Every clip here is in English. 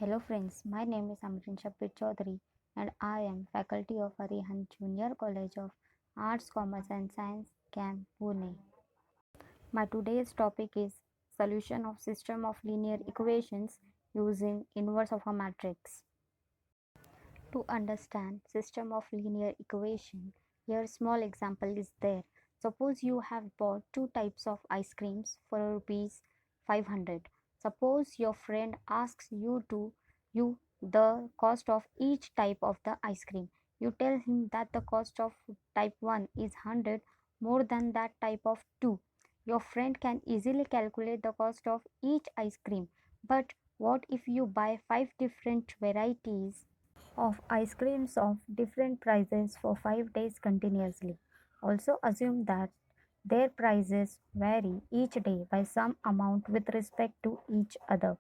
Hello friends, my name is Amrin Shapir Chaudhary and I am faculty of Arihant Junior College of Arts, Commerce and Science, Camp Pune. My today's topic is solution of system of linear equations using inverse of a matrix. To understand system of linear equation, here small example is there. Suppose you have bought two types of ice creams for rupees 500. Suppose your friend asks you the cost of each type of the ice cream. You tell him that the cost of type 1 is 100 more than that type of 2. Your friend can easily calculate the cost of each ice cream. But what if you buy 5 different varieties of ice creams of different prices for 5 days continuously? Also assume that their prices vary each day by some amount with respect to each other.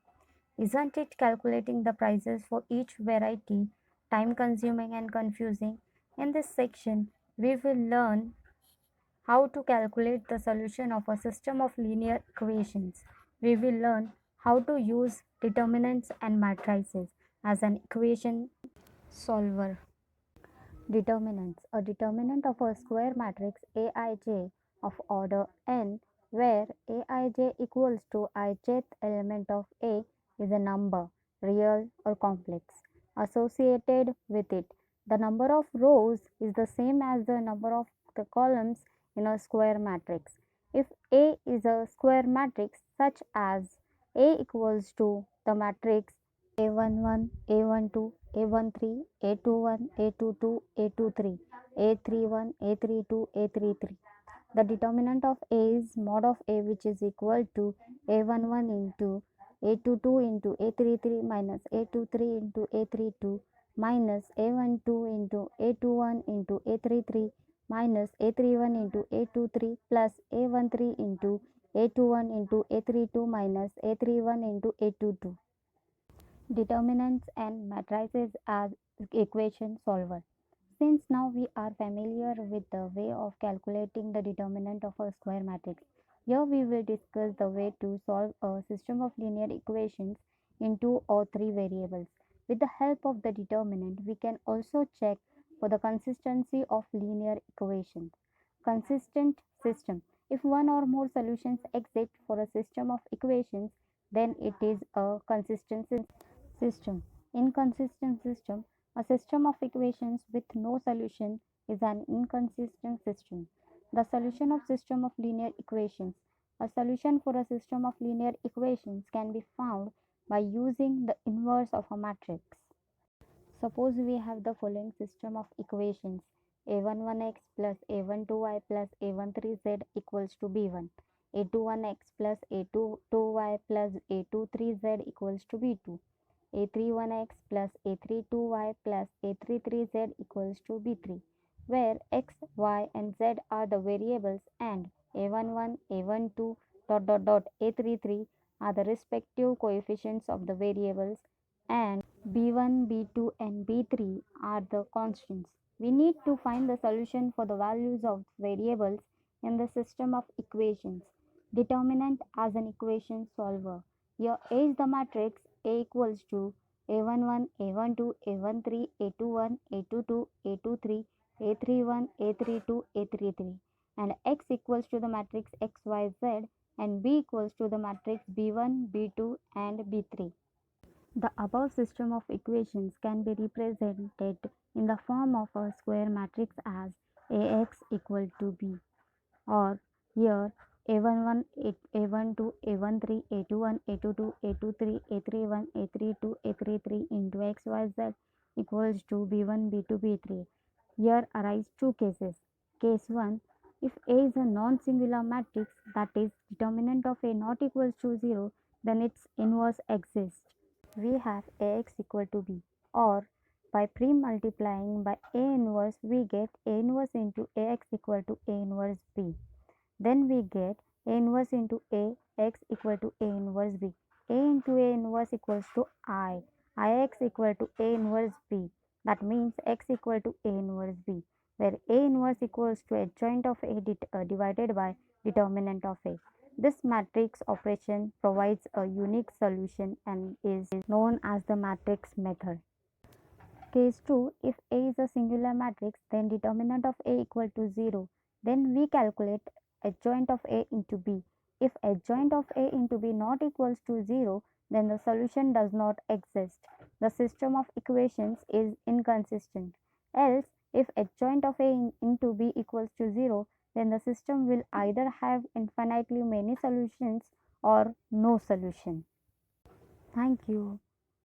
Isn't it calculating the prices for each variety time consuming and confusing? In this section, we will learn how to calculate the solution of a system of linear equations. We will learn how to use determinants and matrices as an equation solver. Determinants. A determinant of a square matrix Aij of order n, where Aij equals to ijth element of A, is a number, real or complex, associated with it. The number of rows is the same as the number of the columns in a square matrix. If A is a square matrix such as A equals to the matrix A11, A12, A13, A21, A22, A23, A31, A32, A33. The determinant of A is mod of A, which is equal to A11 into A22 into A33 minus A23 into A32 minus A12 into A21 into A33 minus A31 into A23 plus A13 into A21 into A32 minus A31 into A22. Determinants and matrices as equation solver. Since now we are familiar with the way of calculating the determinant of a square matrix, here we will discuss the way to solve a system of linear equations in two or three variables. With the help of the determinant, we can also check for the consistency of linear equations. Consistent system. If one or more solutions exist for a system of equations, then it is a consistent system. Inconsistent system. A system of equations with no solution is an inconsistent system. The solution of system of linear equations. A solution for a system of linear equations can be found by using the inverse of a matrix. Suppose we have the following system of equations: a11x plus a12y plus a13z equals to b1, a21x plus a22y plus a23z equals to b2, a31x plus a32y plus a33z equals to b3, where x, y and z are the variables and a11, a12, a33 are the respective coefficients of the variables and b1, b2 and b3 are the constants. We need to find the solution for the values of variables in the system of equations. Determinant as an equation solver. Here A is the matrix A equals to a11, a12, a13, a21, a22, a23, a31, a32, a33, and x equals to the matrix xyz and b equals to the matrix b1, b2 and b3. The above system of equations can be represented in the form of a square matrix as Ax equal to b, or here a11, a12, a13, a21, a22, a23, a31, a32, a33 into xyz equals to b1, b2, b3. Here arise two cases. Case 1, if A is a non-singular matrix, that is determinant of A not equals to 0, then its inverse exists. We have Ax equal to b, or by pre-multiplying by A inverse we get A inverse into Ax equal to A inverse b. Then we get A inverse into A x equal to A inverse B. A into A inverse equals to Ix equal to A inverse B. That means x equal to A inverse B, where A inverse equals to adjoint of A divided by determinant of A. This matrix operation provides a unique solution and is known as the matrix method. Case 2, if A is a singular matrix, then determinant of A equal to 0. Then we calculate adjoint of A into B. If adjoint of A into B not equals to 0, then the solution does not exist. The system of equations is inconsistent. Else, if adjoint of A into B equals to 0, then the system will either have infinitely many solutions or no solution. Thank you.